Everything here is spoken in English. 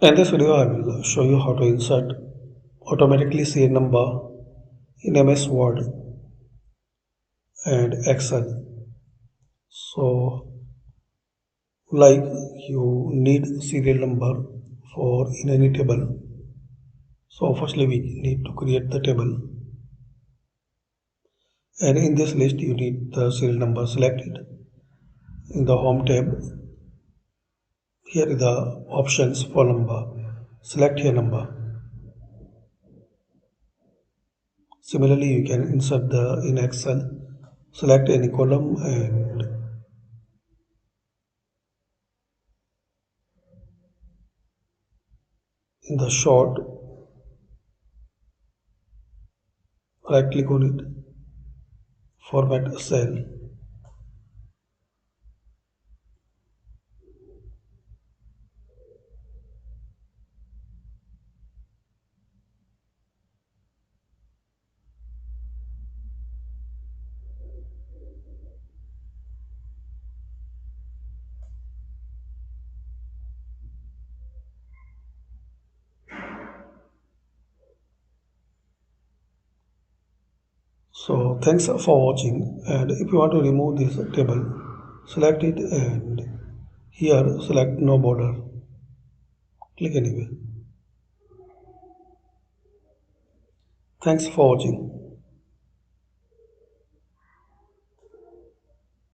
In this video, I will show you how to insert automatically serial number in MS Word and Excel. So, like you need serial number for in any table. So, firstly, we need to create the table, and in this list, you need the serial number selected. In the Home tab, here is the options for number. Select here number. Similarly, you can insert the in Excel. Select any column and in the short, right click on it, format a cell. So thanks for watching, and if you want to remove this table, select it and here select no border. Click anywhere. Thanks for watching.